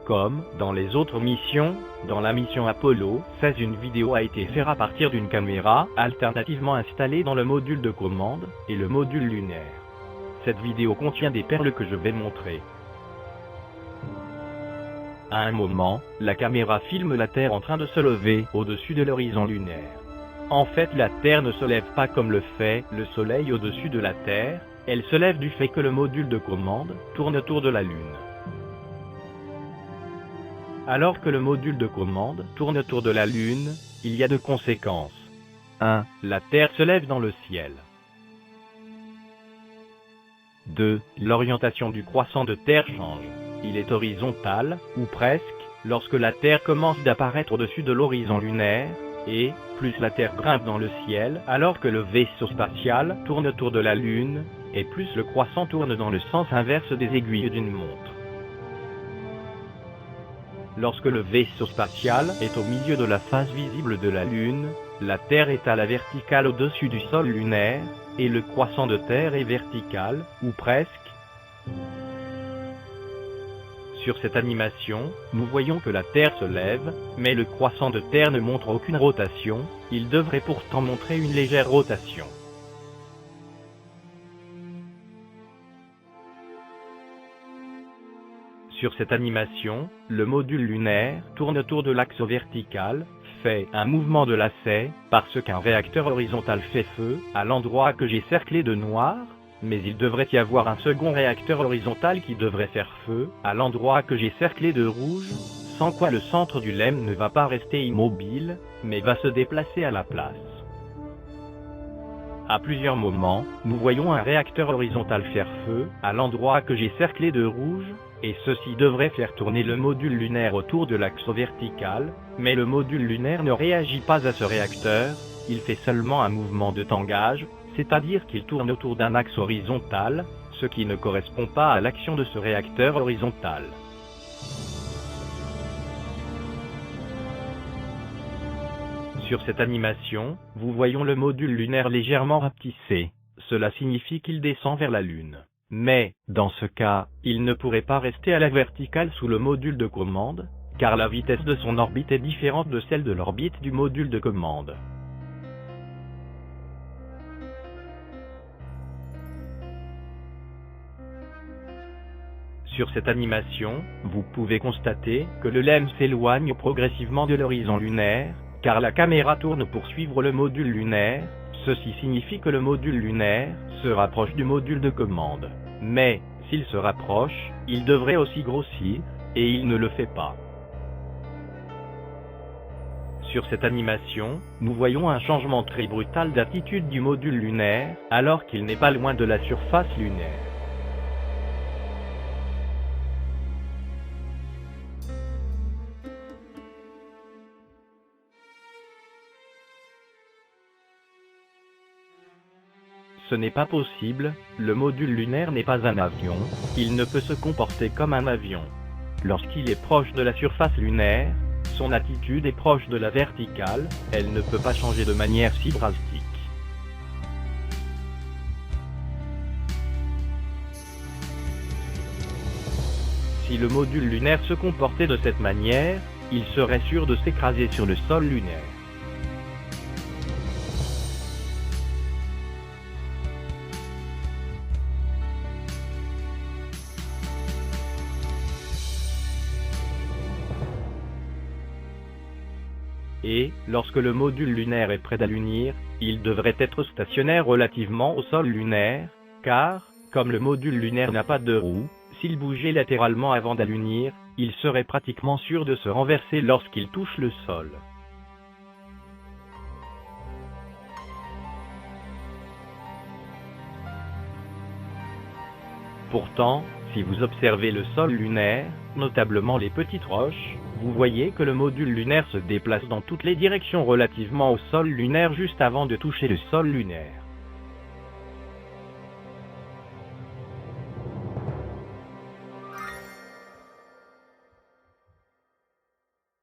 Comme dans les autres missions, dans la mission Apollo 16, une vidéo a été faite à partir d'une caméra alternativement installée dans le module de commande et le module lunaire. Cette vidéo contient des perles que je vais montrer. À un moment, la caméra filme la Terre en train de se lever au-dessus de l'horizon lunaire. En fait, la Terre ne se lève pas comme le fait le Soleil au-dessus de la Terre, elle se lève du fait que le module de commande tourne autour de la Lune. Alors que le module de commande tourne autour de la Lune, il y a deux conséquences. 1. La Terre se lève dans le ciel. 2. L'orientation du croissant de Terre change. Il est horizontal, ou presque, lorsque la Terre commence d'apparaître au-dessus de l'horizon lunaire, et, plus la Terre grimpe dans le ciel, alors que le vaisseau spatial tourne autour de la Lune, et plus le croissant tourne dans le sens inverse des aiguilles d'une montre. Lorsque le vaisseau spatial est au milieu de la face visible de la Lune, la Terre est à la verticale au-dessus du sol lunaire, et le croissant de Terre est vertical, ou presque. Sur cette animation, nous voyons que la Terre se lève, mais le croissant de Terre ne montre aucune rotation, il devrait pourtant montrer une légère rotation. Sur cette animation, le module lunaire tourne autour de l'axe vertical, fait un mouvement de lacet, parce qu'un réacteur horizontal fait feu, à l'endroit que j'ai cerclé de noir, mais il devrait y avoir un second réacteur horizontal qui devrait faire feu, à l'endroit que j'ai cerclé de rouge, sans quoi le centre du LEM ne va pas rester immobile, mais va se déplacer à la place. À plusieurs moments, nous voyons un réacteur horizontal faire feu, à l'endroit que j'ai cerclé de rouge, et ceci devrait faire tourner le module lunaire autour de l'axe vertical, mais le module lunaire ne réagit pas à ce réacteur, il fait seulement un mouvement de tangage, c'est-à-dire qu'il tourne autour d'un axe horizontal, ce qui ne correspond pas à l'action de ce réacteur horizontal. Sur cette animation, nous voyons le module lunaire légèrement rapetissé. Cela signifie qu'il descend vers la Lune. Mais, dans ce cas, il ne pourrait pas rester à la verticale sous le module de commande, car la vitesse de son orbite est différente de celle de l'orbite du module de commande. Sur cette animation, vous pouvez constater que le LEM s'éloigne progressivement de l'horizon lunaire, car la caméra tourne pour suivre le module lunaire, ceci signifie que le module lunaire se rapproche du module de commande. Mais, s'il se rapproche, il devrait aussi grossir, et il ne le fait pas. Sur cette animation, nous voyons un changement très brutal d'attitude du module lunaire, alors qu'il n'est pas loin de la surface lunaire. Ce n'est pas possible, le module lunaire n'est pas un avion, il ne peut se comporter comme un avion. Lorsqu'il est proche de la surface lunaire, son attitude est proche de la verticale, elle ne peut pas changer de manière si drastique. Si le module lunaire se comportait de cette manière, il serait sûr de s'écraser sur le sol lunaire. Et, lorsque le module lunaire est prêt d'allunir, il devrait être stationnaire relativement au sol lunaire, car, comme le module lunaire n'a pas de roue, s'il bougeait latéralement avant d'allunir, il serait pratiquement sûr de se renverser lorsqu'il touche le sol. Pourtant, si vous observez le sol lunaire, notablement les petites roches, vous voyez que le module lunaire se déplace dans toutes les directions relativement au sol lunaire juste avant de toucher le sol lunaire.